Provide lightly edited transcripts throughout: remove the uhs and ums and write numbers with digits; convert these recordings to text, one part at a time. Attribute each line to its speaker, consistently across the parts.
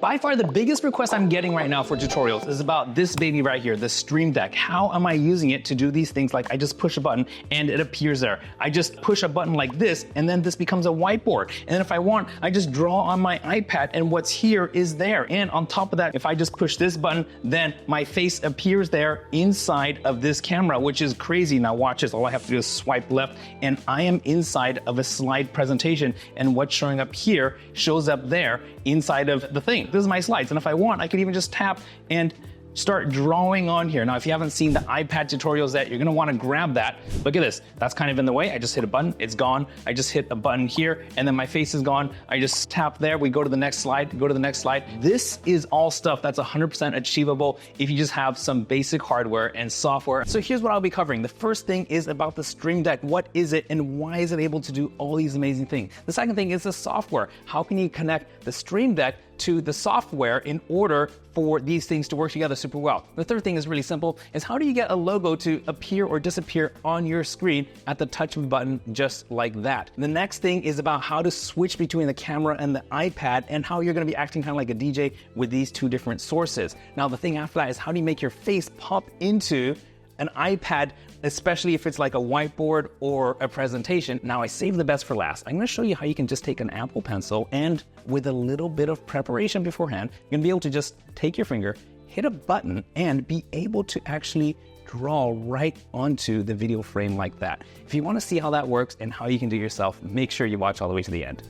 Speaker 1: By far the biggest request I'm getting right now for tutorials is about this baby right here, the Stream Deck. How am I using it to do these things? Like I just push a button and it appears there. I just push a button like this and then this becomes a whiteboard. And then if I want, I just draw on my iPad and what's here is there. And on top of that, if I just push this button, then my face appears there inside of this camera, which is crazy. Now watch this, all I have to do is swipe left and I am inside of a slide presentation and what's showing up here shows up there inside of the thing. This is my slides, and if I want, I could even just tap and start drawing on here. Now, if you haven't seen the iPad tutorials yet, you're gonna wanna grab that. Look at this, that's kind of in the way. I just hit a button, it's gone. I just hit a button here, and then my face is gone. I just tap there, we go to the next slide, go to the next slide. This is all stuff that's 100% achievable if you just have some basic hardware and software. So here's what I'll be covering. The first thing is about the Stream Deck. What is it, and why is it able to do all these amazing things? The second thing is the software. How can you connect the Stream Deck to the software in order for these things to work together super well? The third thing is really simple, is how do you get a logo to appear or disappear on your screen at the touch of a button just like that? The next thing is about how to switch between the camera and the iPad and how you're gonna be acting kind of like a DJ with these two different sources. Now the thing after that is how do you make your face pop into an iPad, especially if it's like a whiteboard or a presentation. Now I saved the best for last. I'm gonna show you how you can just take an Apple Pencil and with a little bit of preparation beforehand, you're gonna be able to just take your finger, hit a button, and be able to actually draw right onto the video frame like that. If you wanna see how that works and how you can do it yourself, make sure you watch all the way to the end.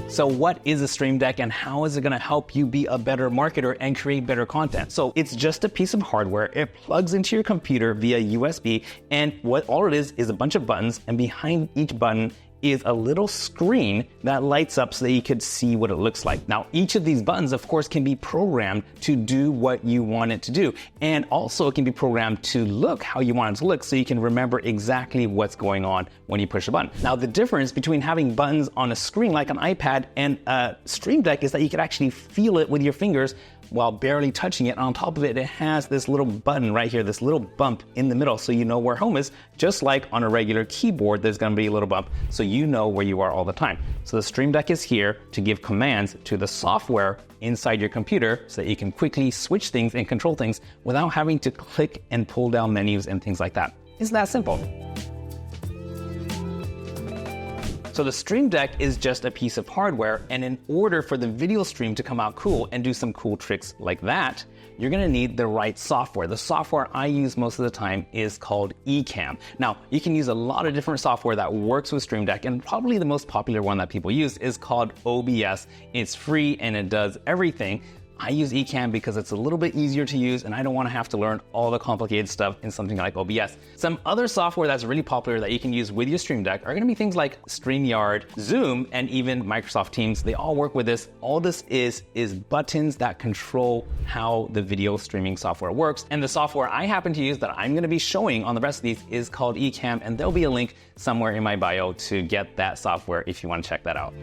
Speaker 1: So what is a Stream Deck and how is it gonna help you be a better marketer and create better content? So it's just a piece of hardware. It plugs into your computer via USB, and what all it is a bunch of buttons, and behind each button is a little screen that lights up so that you could see what it looks like. Now, each of these buttons, of course, can be programmed to do what you want it to do. And also it can be programmed to look how you want it to look so you can remember exactly what's going on when you push a button. Now, the difference between having buttons on a screen like an iPad and a Stream Deck is that you can actually feel it with your fingers while barely touching it. On top of it, it has this little button right here, this little bump in the middle so you know where home is. Just like on a regular keyboard, there's gonna be a little bump so you know where you are all the time. So the Stream Deck is here to give commands to the software inside your computer so that you can quickly switch things and control things without having to click and pull down menus and things like that. It's that simple. So the Stream Deck is just a piece of hardware, and in order for the video stream to come out cool and do some cool tricks like that, you're gonna need the right software. The software I use most of the time is called Ecamm. Now, you can use a lot of different software that works with Stream Deck, and probably the most popular one that people use is called OBS. It's free and it does everything. I use Ecamm because it's a little bit easier to use and I don't want to have to learn all the complicated stuff in something like OBS. Some other software that's really popular that you can use with your Stream Deck are going to be things like StreamYard, Zoom, and even Microsoft Teams. They all work with this. All this is buttons that control how the video streaming software works. And the software I happen to use that I'm going to be showing on the rest of these is called Ecamm, and there'll be a link somewhere in my bio to get that software if you want to check that out.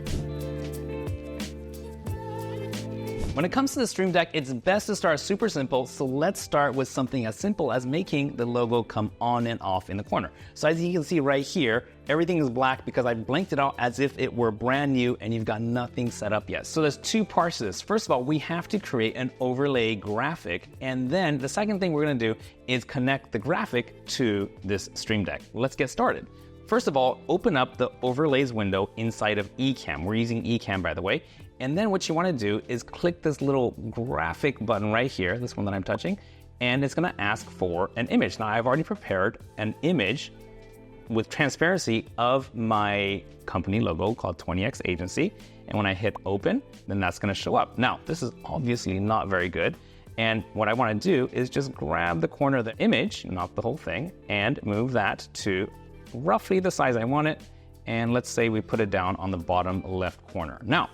Speaker 1: When it comes to the Stream Deck, it's best to start super simple, so let's start with something as simple as making the logo come on and off in the corner. So as you can see right here, everything is black because I blanked it out as if it were brand new and you've got nothing set up yet. So there's two parts to this. First of all, we have to create an overlay graphic, and then the second thing we're gonna do is connect the graphic to this Stream Deck. Let's get started. First of all, open up the overlays window inside of Ecamm. We're using Ecamm, by the way. And then what you want to do is click this little graphic button right here, this one that I'm touching, and it's going to ask for an image. Now, I've already prepared an image with transparency of my company logo called 20X Agency. And when I hit open, then that's going to show up. Now, this is obviously not very good. And what I want to do is just grab the corner of the image, not the whole thing, and move that to roughly the size I want it. And let's say we put it down on the bottom left corner. Now,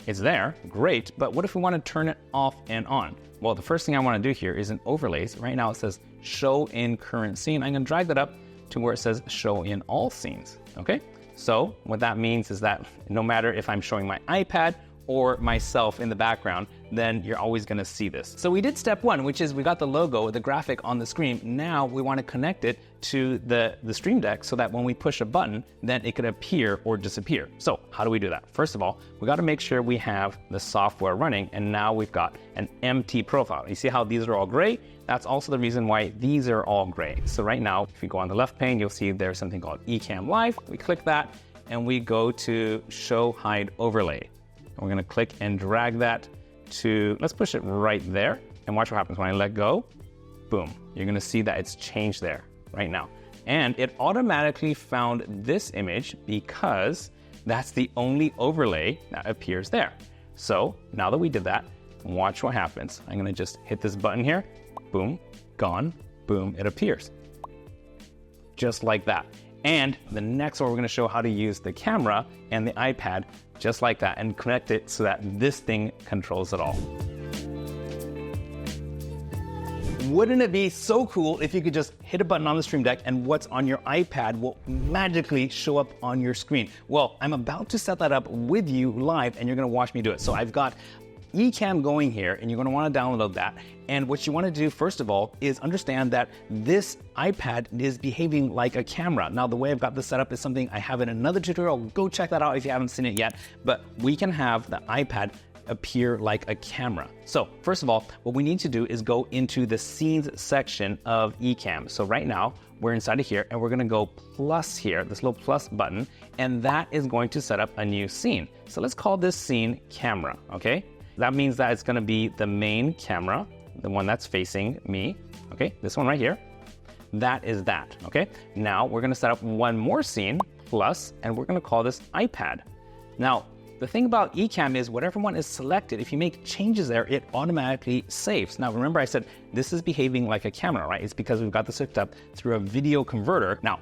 Speaker 1: it's there, great, but what if we want to turn it off and on? Well, the first thing I want to do here is in overlays. Right now it says show in current scene. I'm going to drag that up to where it says show in all scenes, okay? So what that means is that no matter if I'm showing my iPad or myself in the background, then you're always gonna see this. So we did step one, which is we got the logo, the graphic on the screen. Now we wanna connect it to the Stream Deck so that when we push a button, then it could appear or disappear. So how do we do that? First of all, we gotta make sure we have the software running, and now we've got an empty profile. You see how these are all gray? That's also the reason why these are all gray. So right now, if you go on the left pane, you'll see there's something called Ecamm Live. We click that, and we go to Show Hide Overlay. And we're gonna click and drag that to, let's push it right there, and watch what happens when I let go. Boom, you're gonna see that it's changed there right now. And it automatically found this image because that's the only overlay that appears there. So now that we did that, watch what happens. I'm gonna just hit this button here, boom, gone, boom, it appears. Just like that. And the next one, we're gonna show how to use the camera and the iPad just like that and connect it so that this thing controls it all. Wouldn't it be so cool if you could just hit a button on the Stream Deck and what's on your iPad will magically show up on your screen? Well, I'm about to set that up with you live and you're gonna watch me do it. So I've got Ecamm going here, and you're gonna wanna download that. And what you wanna do, first of all, is understand that this iPad is behaving like a camera. Now, the way I've got this set up is something I have in another tutorial. Go check that out if you haven't seen it yet. But we can have the iPad appear like a camera. So first of all, what we need to do is go into the scenes section of Ecamm. So right now, we're inside of here, and we're gonna go plus here, this little plus button, and that is going to set up a new scene. So let's call this scene camera, okay? That means that it's gonna be the main camera, the one that's facing me, okay? This one right here, that is that, okay? Now we're gonna set up one more scene, plus, and we're gonna call this iPad. Now, the thing about Ecamm is whatever one is selected, if you make changes there, it automatically saves. Now, remember I said this is behaving like a camera, right? It's because we've got this hooked up through a video converter. Now,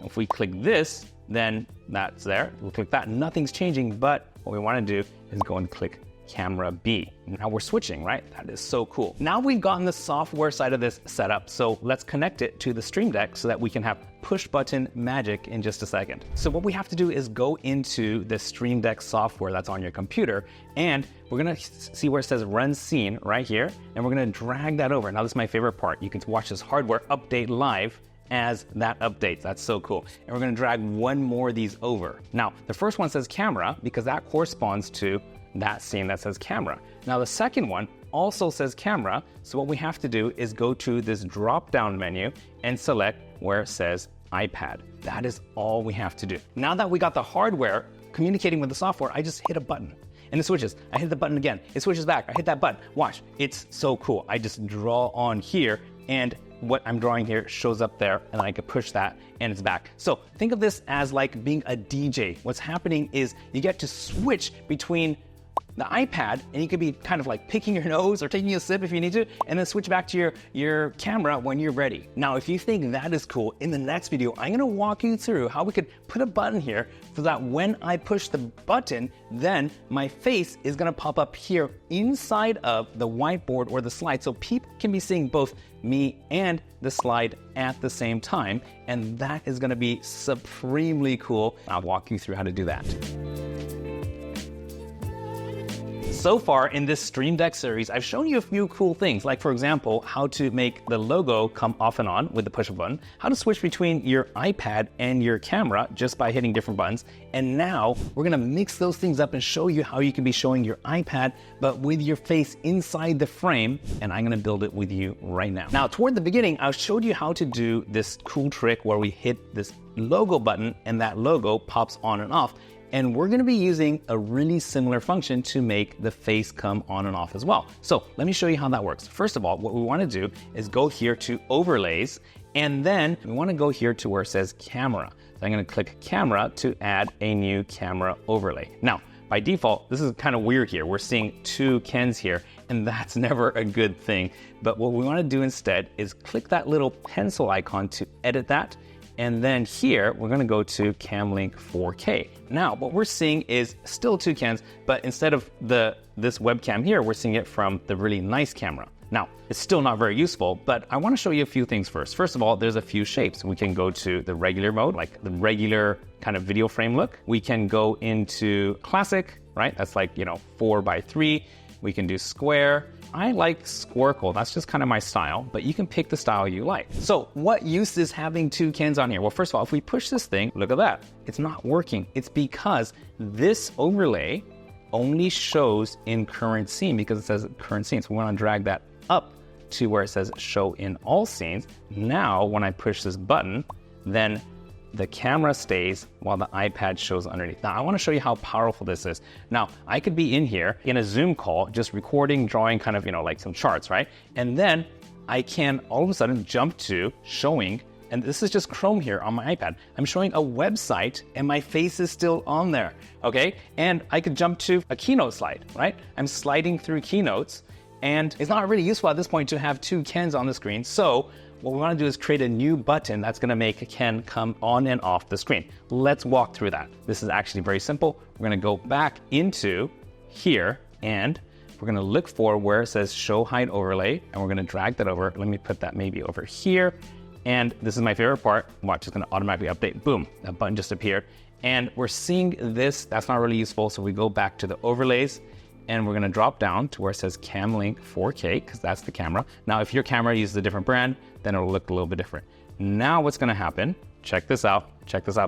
Speaker 1: if we click this, then that's there. We'll click that, nothing's changing, but what we wanna do is go and click Camera B. Now we're switching, right? That is so cool. Now we've gotten the software side of this set up, so let's connect it to the Stream Deck so that we can have push button magic in just a second. So what we have to do is go into the Stream Deck software that's on your computer, and we're gonna see where it says Run Scene right here, and we're gonna drag that over. Now this is my favorite part. You can watch this hardware update live as that updates. That's so cool. And we're gonna drag one more of these over. Now, the first one says camera because that corresponds to that scene that says camera. Now the second one also says camera, so what we have to do is go to this drop-down menu and select where it says iPad. That is all we have to do. Now that we got the hardware communicating with the software, I just hit a button and it switches. I hit the button again, it switches back. I hit that button, watch, it's so cool. I just draw on here and what I'm drawing here shows up there, and I can push that and it's back. So think of this as like being a DJ. What's happening is you get to switch between the iPad, and you could be kind of like picking your nose or taking a sip if you need to, and then switch back to your camera when you're ready. Now, if you think that is cool, in the next video, I'm gonna walk you through how we could put a button here so that when I push the button, then my face is gonna pop up here inside of the whiteboard or the slide, so people can be seeing both me and the slide at the same time, and that is gonna be supremely cool. I'll walk you through how to do that. So far in this Stream Deck series, I've shown you a few cool things, like for example, how to make the logo come off and on with the push button, how to switch between your iPad and your camera just by hitting different buttons. And now we're gonna mix those things up and show you how you can be showing your iPad, but with your face inside the frame, and I'm gonna build it with you right now. Now, toward the beginning, I showed you how to do this cool trick where we hit this logo button and that logo pops on and off. And we're gonna be using a really similar function to make the face come on and off as well. So let me show you how that works. First of all, what we wanna do is go here to overlays, and then we wanna go here to where it says camera. So I'm gonna click camera to add a new camera overlay. Now, by default, this is kind of weird here. We're seeing two Kens here, and that's never a good thing. But what we wanna do instead is click that little pencil icon to edit that. And then here, we're gonna go to CamLink 4K. Now, what we're seeing is still two Kens, but instead of this webcam here, we're seeing it from the really nice camera. Now, it's still not very useful, but I want to show you a few things first. First of all, there's a few shapes. We can go to the regular mode, like the regular kind of video frame look. We can go into classic, right? That's like, 4x3. We can do square. I like squircle. That's just kind of my style, but you can pick the style you like. So what use is having two cans on here? Well, first of all, if we push this thing, look at that. It's not working. It's because this overlay only shows in current scene because it says current scene. So we want to drag that up to where it says show in all scenes. Now, when I push this button, then the camera stays while the iPad shows underneath. Now, I want to show you how powerful this is. Now, I could be in here in a Zoom call, just recording, drawing kind of, like some charts, right? And then I can all of a sudden jump to showing, and this is just Chrome here on my iPad. I'm showing a website and my face is still on there, okay? And I could jump to a Keynote slide, right? I'm sliding through Keynotes, and it's not really useful at this point to have two cans on the screen. So what we want to do is create a new button that's going to make a Ken come on and off the screen. Let's walk through that. This is actually very simple. We're going to go back into here, and we're going to look for where it says show hide overlay, and we're going to drag that over. Let me put that maybe over here. And this is my favorite part. Watch, it's going to automatically update. Boom, that button just appeared. And we're seeing this. That's not really useful. So we go back to the overlays, and we're going to drop down to where it says Cam Link 4K, because that's the camera. Now, if your camera uses a different brand, then it'll look a little bit different. Now what's going to happen, check this out,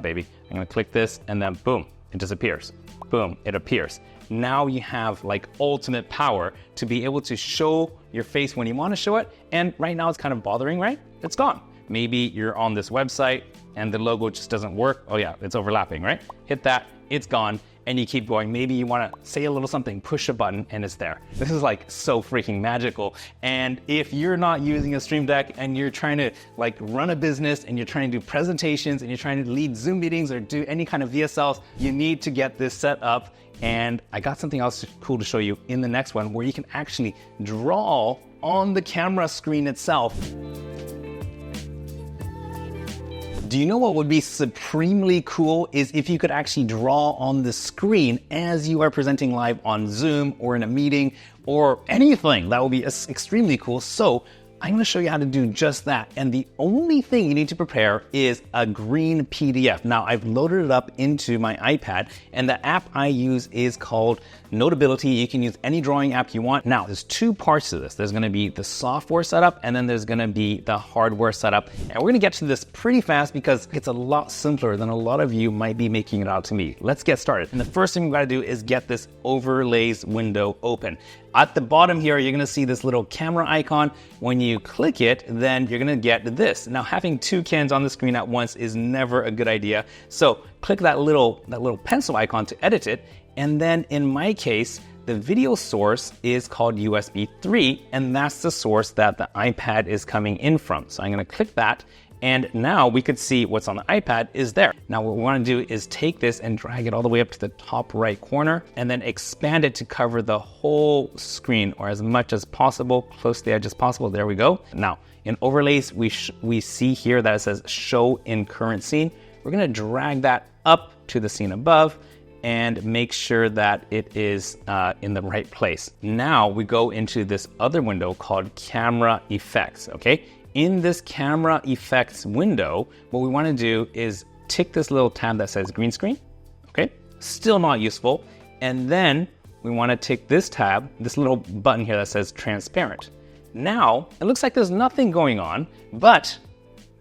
Speaker 1: baby. I'm going to click this, and then boom, it disappears. Boom, it appears. Now you have like ultimate power to be able to show your face when you want to show it. And right now it's kind of bothering, right? It's gone. Maybe you're on this website and the logo just doesn't work. Oh yeah, it's overlapping, right? Hit that, it's gone. And you keep going. Maybe you want to say a little something, push a button, and it's there. This is like so freaking magical. And if you're not using a Stream Deck and you're trying to like run a business and you're trying to do presentations and you're trying to lead Zoom meetings or do any kind of VSLs, you need to get this set up. And I got something else cool to show you in the next one where you can actually draw on the camera screen itself. Do you know what would be supremely cool is if you could actually draw on the screen as you are presenting live on Zoom or in a meeting or anything. That would be extremely cool. So I'm going to show you how to do just that. And the only thing you need to prepare is a green PDF. Now, I've loaded it up into my iPad, and the app I use is called Notability. You can use any drawing app you want. Now, there's two parts to this. There's going to be the software setup, and then there's going to be the hardware setup. And we're going to get to this pretty fast because it's a lot simpler than a lot of you might be making it out to me. Let's get started. And the first thing we've got to do is get this overlays window open. At the bottom here, you're going to see this little camera icon. When you click it, then you're going to get this. Now, having two cans on the screen at once is never a good idea. So click that little pencil icon to edit it. And then in my case, the video source is called USB 3, and that's the source that the iPad is coming in from. So I'm going to click that. And now we could see what's on the iPad is there. Now what we want to do is take this and drag it all the way up to the top right corner and then expand it to cover the whole screen or as much as possible, close to the edge as possible. There we go. Now in overlays, we see here that it says show in current scene. We're going to drag that up to the scene above and make sure that it is in the right place. Now we go into this other window called camera effects, okay? In this camera effects window, what we want to do is tick this little tab that says green screen, okay? Still not useful. And then we want to tick this tab, this little button here that says transparent. Now, it looks like there's nothing going on, but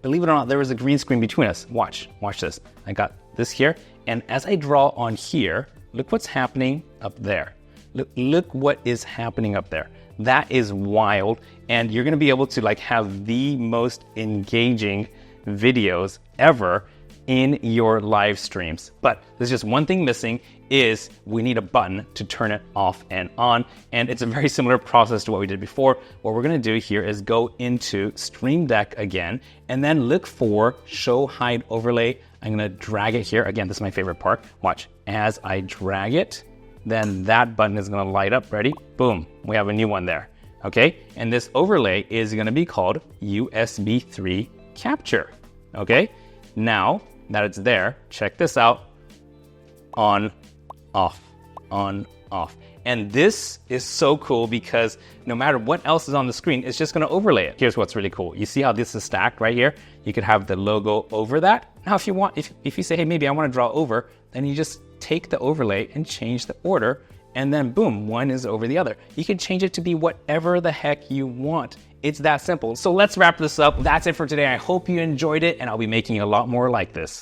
Speaker 1: believe it or not, there is a green screen between us. Watch this. I got this here. And as I draw on here, look what's happening up there. Look what is happening up there. That is wild. And you're going to be able to like have the most engaging videos ever in your live streams. But there's just one thing missing is we need a button to turn it off and on. And it's a very similar process to what we did before. What we're going to do here is go into Stream Deck again, and then look for Show Hide Overlay. I'm going to drag it here. Again, this is my favorite part. Watch. As I drag it, then that button is going to light up. Ready? Boom. We have a new one there. Okay. And this overlay is going to be called USB 3 Capture. Okay. Now that it's there, check this out. On, off, on, off. And this is so cool because no matter what else is on the screen, it's just gonna overlay it. Here's what's really cool. You see how this is stacked right here? You could have the logo over that. Now, if you want, if you say, hey, maybe I wanna draw over, then you just take the overlay and change the order, and then boom, one is over the other. You can change it to be whatever the heck you want. It's that simple. So let's wrap this up. That's it for today. I hope you enjoyed it, and I'll be making a lot more like this.